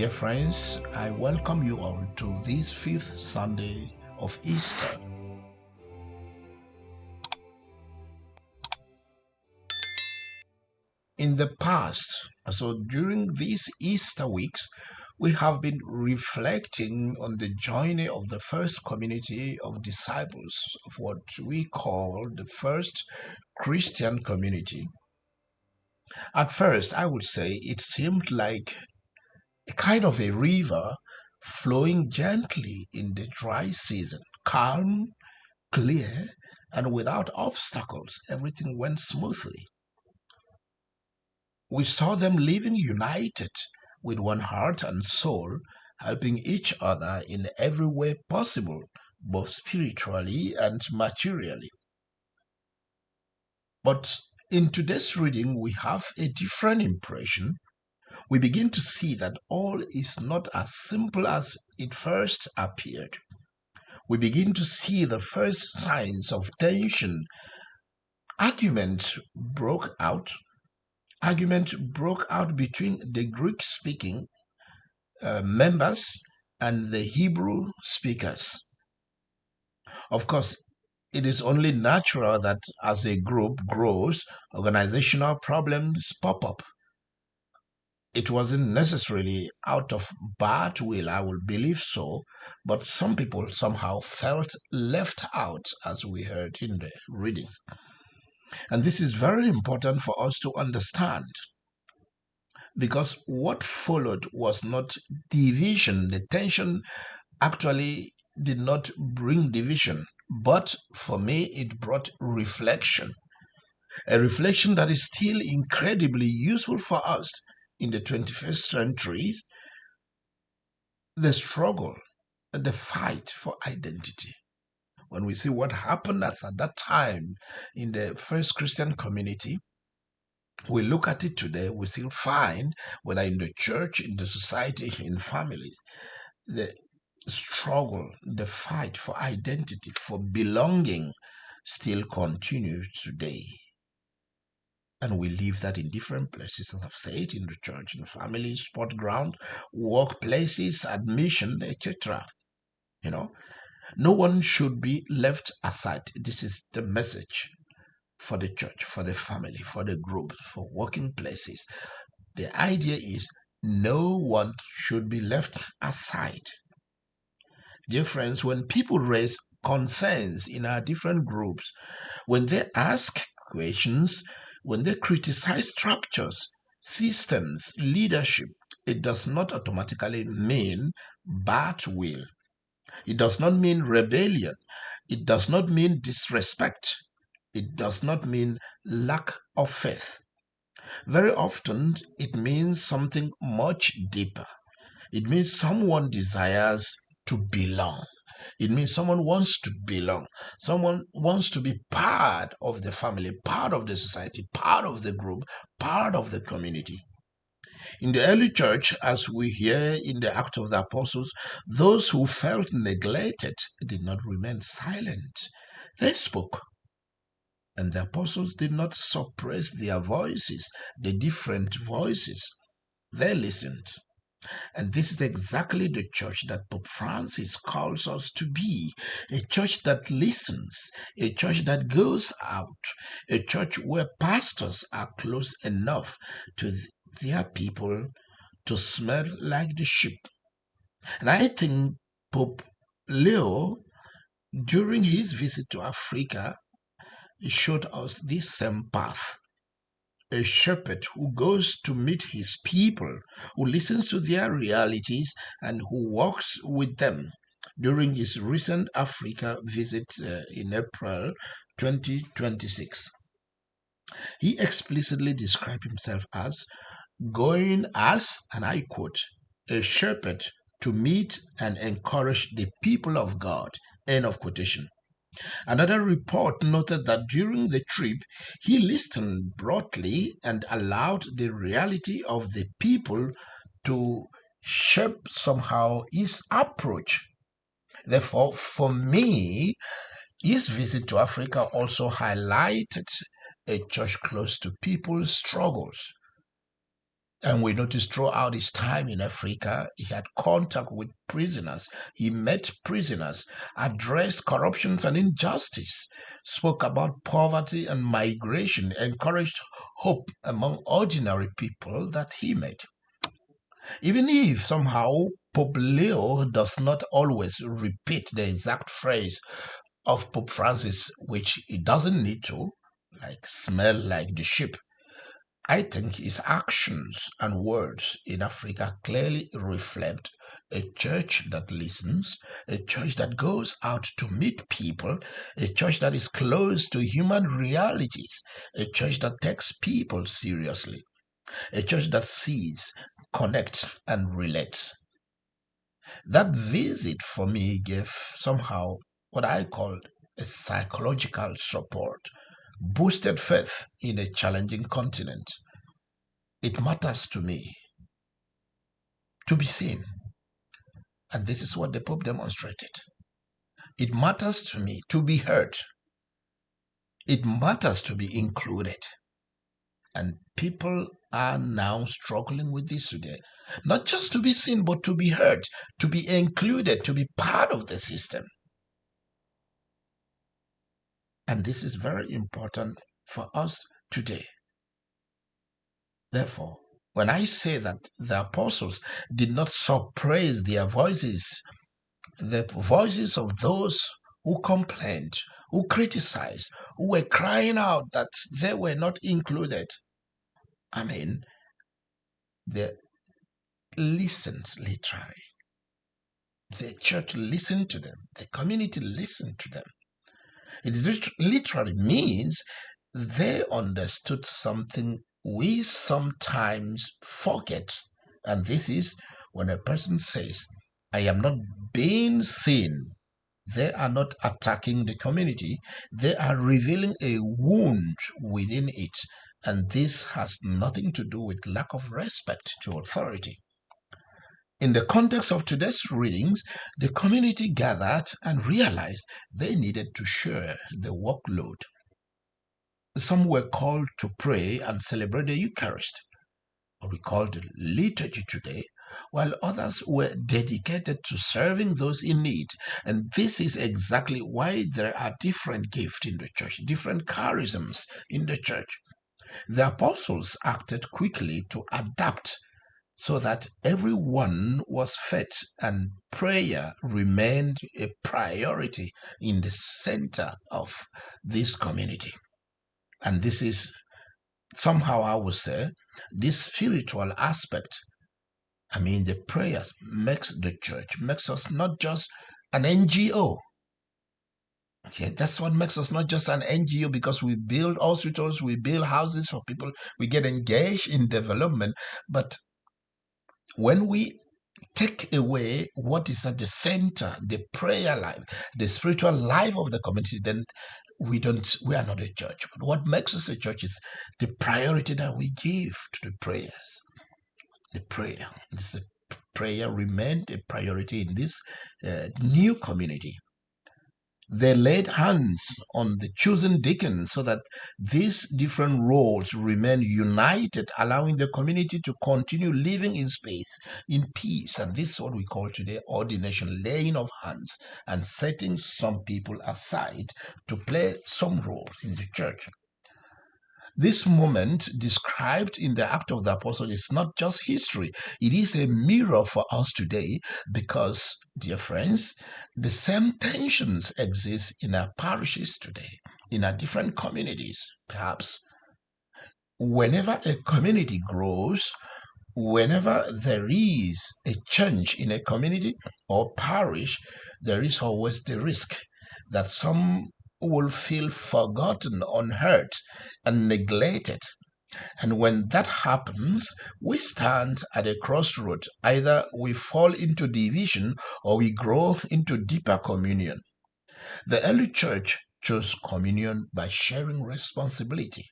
Dear friends, I welcome you all to this fifth Sunday of Easter. In the past, so during these Easter weeks, we have been reflecting on the journey of the first community of disciples of what we call the first Christian community. At first, I would say it seemed like a kind of a river flowing gently in the dry season, calm, clear, and without obstacles. Everything went smoothly. We saw them living united with one heart and soul, helping each other in every way possible, both spiritually and materially. But in today's reading, we have a different impression. We begin to see that all is not as simple as it first appeared. We begin to see the first signs of tension. Arguments broke out. Argument broke out between the Greek-speaking members and the Hebrew speakers. Of course, it is only natural that as a group grows, organizational problems pop up. It wasn't necessarily out of bad will, I will believe so, but some people somehow felt left out, as we heard in the readings. And this is very important for us to understand, because what followed was not division. The tension actually did not bring division, but for me, it brought reflection. A reflection that is still incredibly useful for us in the 21st century. The struggle and the fight for identity. When we see what happened at that time in the first Christian community, we look at it today, we still find, whether in the church, in the society, in families, the struggle, the fight for identity, for belonging still continues today. And we live that in different places, as I've said, in the church, in families, sport ground, workplaces, admission, etc. No one should be left aside. This is the message for the church, for the family, for the groups, for working places. The idea is no one should be left aside. Dear friends, when people raise concerns in our different groups, when they ask questions, when they criticize structures, systems, leadership, it does not automatically mean bad will. It does not mean rebellion. It does not mean disrespect. It does not mean lack of faith. Very often, it means something much deeper. It means someone desires to belong. It means someone wants to belong. Someone wants to be part of the family, part of the society, part of the group, part of the community. In the early church, as we hear in the Acts of the Apostles, those who felt neglected did not remain silent. They spoke. And the apostles did not suppress their voices, the different voices. They listened. And this is exactly the church that Pope Francis calls us to be. A church that listens, a church that goes out, a church where pastors are close enough to their people to smell like the sheep. And I think Pope Leo, during his visit to Africa, showed us this same path. A shepherd who goes to meet his people, who listens to their realities, and who walks with them. During his recent Africa visit in April 2026, he explicitly described himself as going as, and I quote, a shepherd to meet and encourage the people of God, end of quotation. Another report noted that during the trip, he listened broadly and allowed the reality of the people to shape somehow his approach. Therefore, for me, his visit to Africa also highlighted a church close to people's struggles. And we noticed throughout his time in Africa, he had contact with prisoners. He met prisoners, addressed corruption and injustice, spoke about poverty and migration, encouraged hope among ordinary people that he met. Even if somehow Pope Leo does not always repeat the exact phrase of Pope Francis, which he doesn't need to, like smell like the sheep, I think his actions and words in Africa clearly reflect a church that listens, a church that goes out to meet people, a church that is close to human realities, a church that takes people seriously, a church that sees, connects, and relates. That visit for me gave somehow what I call a psychological support, boosted faith in a challenging continent. It matters to me to be seen. And this is what the Pope demonstrated. It matters to me to be heard. It matters to be included. And people are now struggling with this today. Not just to be seen, but to be heard, to be included, to be part of the system. And this is very important for us today. Therefore, when I say that the apostles did not suppress their voices, the voices of those who complained, who criticized, who were crying out that they were not included, I mean, they listened literally. The church listened to them. The community listened to them. It literally means they understood something we sometimes forget. And this is when a person says, I am not being seen. They are not attacking the community. They are revealing a wound within it. And this has nothing to do with lack of respect to authority. In the context of today's readings, the community gathered and realized they needed to share the workload. Some were called to pray and celebrate the Eucharist, or we call the liturgy today, while others were dedicated to serving those in need. And this is exactly why there are different gifts in the church, different charisms in the church. The apostles acted quickly to adapt so that everyone was fed and prayer remained a priority in the center of this community. And this is somehow, I would say, this spiritual aspect. I mean, the prayers makes the church, makes us not just an NGO. Okay, that's what makes us not just an NGO, because we build hospitals, we build houses for people, we get engaged in development. But when we take away what is at the center, the prayer life, the spiritual life of the community, then we are not a church. But what makes us a church is the priority that we give to the prayers. The prayer. The prayer remained a priority in this new community. They laid hands on the chosen deacons so that these different roles remain united, allowing the community to continue living in space, in peace. And this is what we call today ordination, laying of hands and setting some people aside to play some roles in the church. This moment described in the Act of the Apostle is not just history. It is a mirror for us today because, dear friends, the same tensions exist in our parishes today, in our different communities, perhaps. Whenever a community grows, whenever there is a change in a community or parish, there is always the risk that some will feel forgotten, unheard, and neglected. And when that happens, we stand at a crossroad. Either we fall into division or we grow into deeper communion. The early church chose communion by sharing responsibility.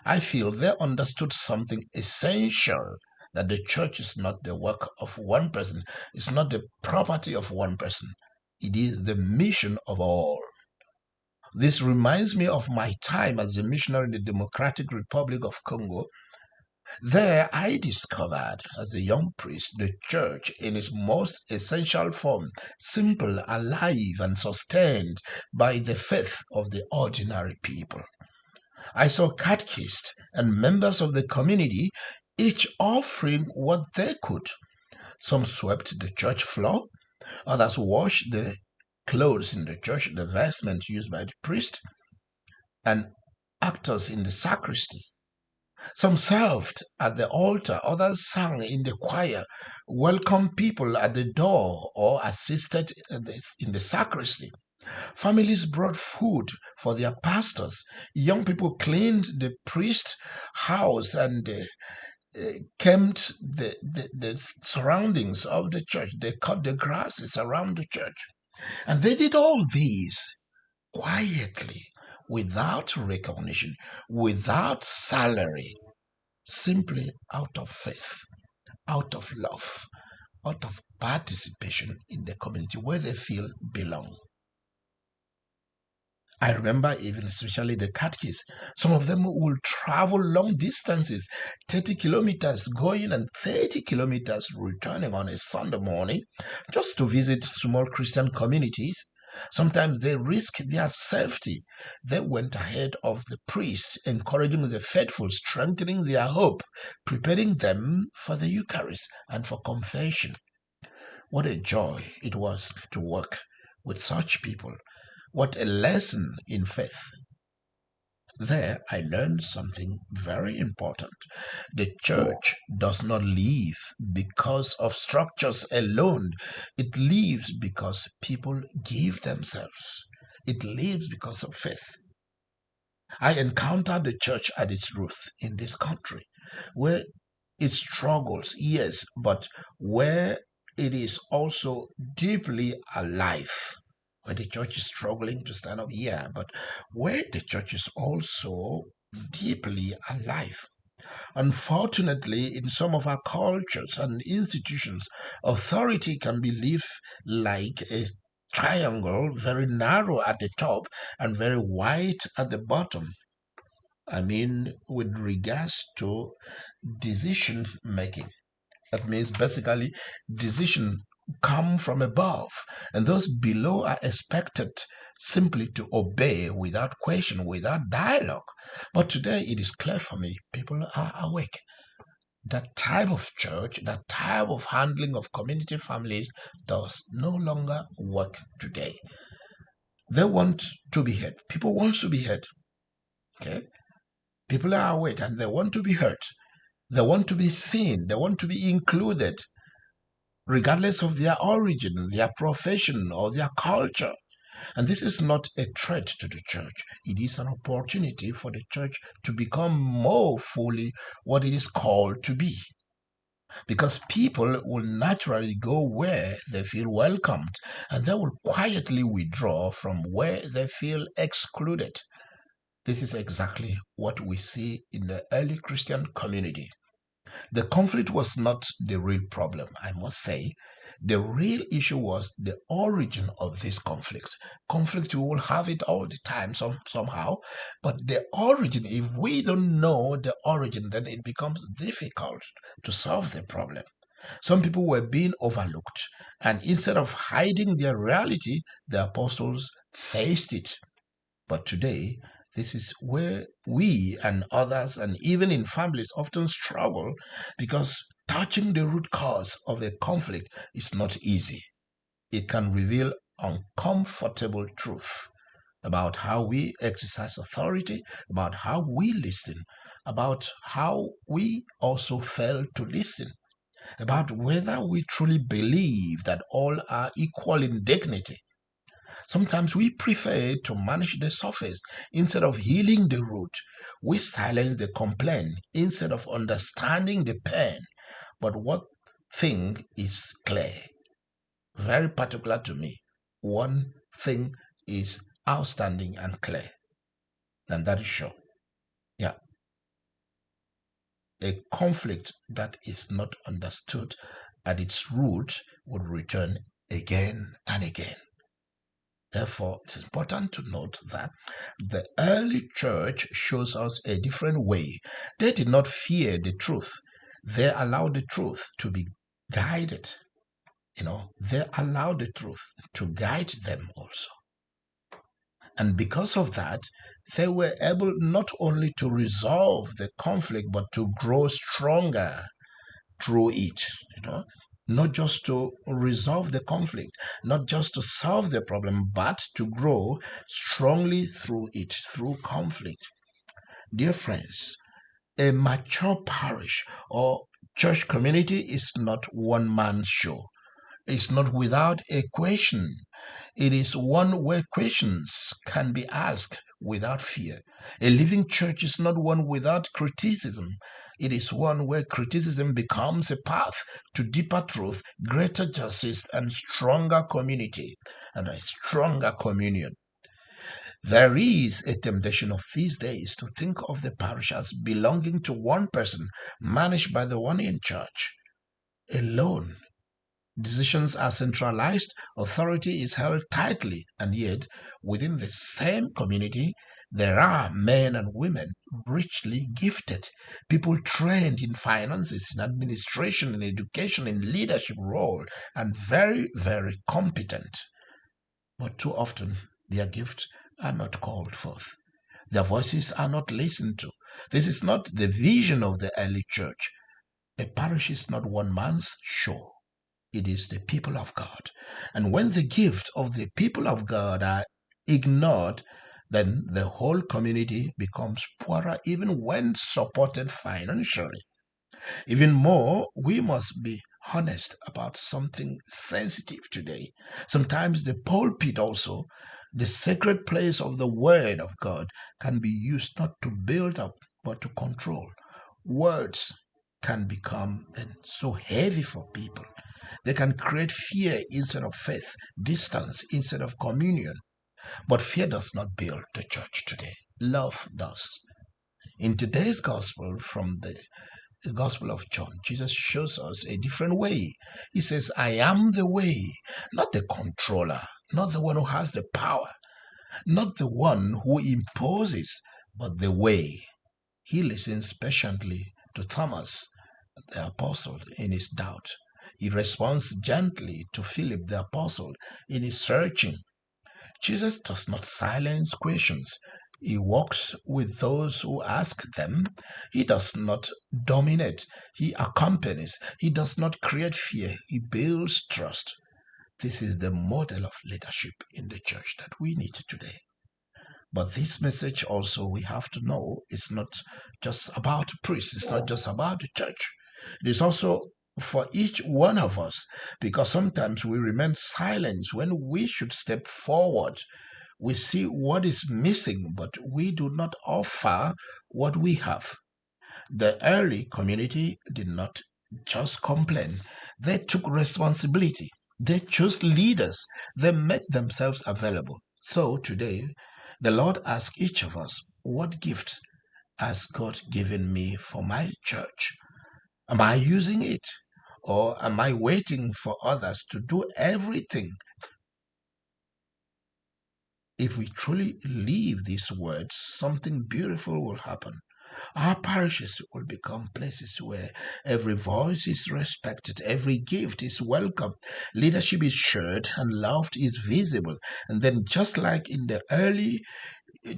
I feel they understood something essential, that the church is not the work of one person, it's not the property of one person, it is the mission of all. This reminds me of my time as a missionary in the Democratic Republic of Congo. There I discovered, as a young priest, the church in its most essential form, simple, alive, and sustained by the faith of the ordinary people. I saw catechists and members of the community, each offering what they could. Some swept the church floor, others washed the clothes in the church, the vestments used by the priest, and actors in the sacristy. Some served at the altar, others sang in the choir, welcomed people at the door, or assisted in the sacristy. Families brought food for their pastors. Young people cleaned the priest's house and kept the surroundings of the church. They cut the grasses around the church. And they did all these quietly, without recognition, without salary, simply out of faith, out of love, out of participation in the community where they feel belong. I remember even especially the catechists. Some of them will travel long distances, 30 kilometers going and 30 kilometers returning on a Sunday morning just to visit small Christian communities. Sometimes they risk their safety. They went ahead of the priests, encouraging the faithful, strengthening their hope, preparing them for the Eucharist and for confession. What a joy it was to work with such people. What a lesson in faith. There, I learned something very important. The church does not live because of structures alone. It lives because people give themselves. It lives because of faith. I encountered the church at its root in this country, where it struggles, yes, but where it is also deeply alive. Where the church is struggling to stand up, yeah, but where the church is also deeply alive. Unfortunately, in some of our cultures and institutions, authority can be lived like a triangle, very narrow at the top and very wide at the bottom. I mean, with regards to decision making. That means basically decision come from above, and those below are expected simply to obey without question, without dialogue. But today it is clear for me, people are awake. That type of church, that type of handling of community families does no longer work today. They want to be heard. People want to be heard. Okay? People are awake and they want to be heard. They want to be seen. They want to be included, regardless of their origin, their profession, or their culture. And this is not a threat to the church. It is an opportunity for the church to become more fully what it is called to be. Because people will naturally go where they feel welcomed, and they will quietly withdraw from where they feel excluded. This is exactly what we see in the early Christian community. The conflict was not the real problem, I must say. The real issue was the origin of this conflict. Conflict, we will have it all the time somehow, but the origin, if we don't know the origin, then it becomes difficult to solve the problem. Some people were being overlooked, and instead of hiding their reality, the apostles faced it. But today, this is where we and others, and even in families, often struggle because touching the root cause of a conflict is not easy. It can reveal uncomfortable truth about how we exercise authority, about how we listen, about how we also fail to listen, about whether we truly believe that all are equal in dignity. Sometimes we prefer to manage the surface instead of healing the root. We silence the complaint instead of understanding the pain. But what thing is clear, very particular to me, one thing is outstanding and clear, and that is sure. Yeah, a conflict that is not understood at its root will return again and again. Therefore, it is important to note that the early church shows us a different way. They did not fear the truth. They allowed the truth to be guided. They allowed the truth to guide them also. And because of that, they were able not only to resolve the conflict, but to grow stronger through it. Not just to resolve the conflict, not just to solve the problem, but to grow strongly through it, through conflict. Dear friends, a mature parish or church community is not one man's show. It's not without a question. It is one where questions can be asked without fear. A living church is not one without criticism. It is one where criticism becomes a path to deeper truth, greater justice, and stronger community, and a stronger communion. There is a temptation of these days to think of the parish as belonging to one person, managed by the one in charge alone. Decisions are centralized, authority is held tightly, and yet within the same community, there are men and women richly gifted, people trained in finances, in administration, in education, in leadership role, and very, very competent. But too often, their gifts are not called forth. Their voices are not listened to. This is not the vision of the early church. A parish is not one man's show. It is the people of God. And when the gifts of the people of God are ignored, then the whole community becomes poorer even when supported financially. Even more, we must be honest about something sensitive today. Sometimes the pulpit also, the sacred place of the Word of God, can be used not to build up but to control. Words can become so heavy for people. They can create fear instead of faith, distance instead of communion. But fear does not build the church today. Love does. In today's gospel, from the Gospel of John, Jesus shows us a different way. He says, I am the way, not the controller, not the one who has the power, not the one who imposes, but the way. He listens patiently to Thomas, the apostle, in his doubt. He responds gently to Philip, the apostle, in his searching. Jesus does not silence questions. He walks with those who ask them. He does not dominate. He accompanies. He does not create fear. He builds trust. This is the model of leadership in the church that we need today. But this message also, we have to know, it's not just about priests. It's not just about the church. It is also for each one of us, because sometimes we remain silent when we should step forward. We see what is missing, but we do not offer what we have. The early community did not just complain. They took responsibility. They chose leaders. They made themselves available. So today, the Lord asks each of us, what gift has God given me for my church? Am I using it? Or am I waiting for others to do everything? If we truly live these words, something beautiful will happen. Our parishes will become places where every voice is respected, every gift is welcome, leadership is shared, and love is visible. And then, just like in the early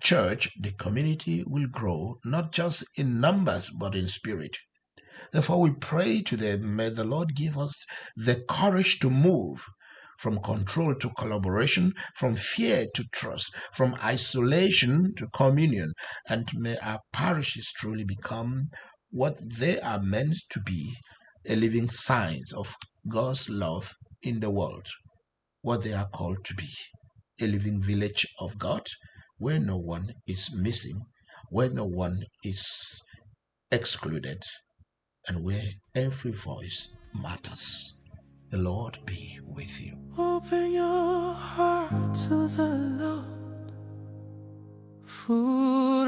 church, the community will grow, not just in numbers, but in spirit. Therefore, we pray today, may the Lord give us the courage to move from control to collaboration, from fear to trust, from isolation to communion, and may our parishes truly become what they are meant to be, a living signs of God's love in the world, what they are called to be, a living village of God, where no one is missing, where no one is excluded, and where every voice matters. The Lord be with you. Open your heart to the Lord. Food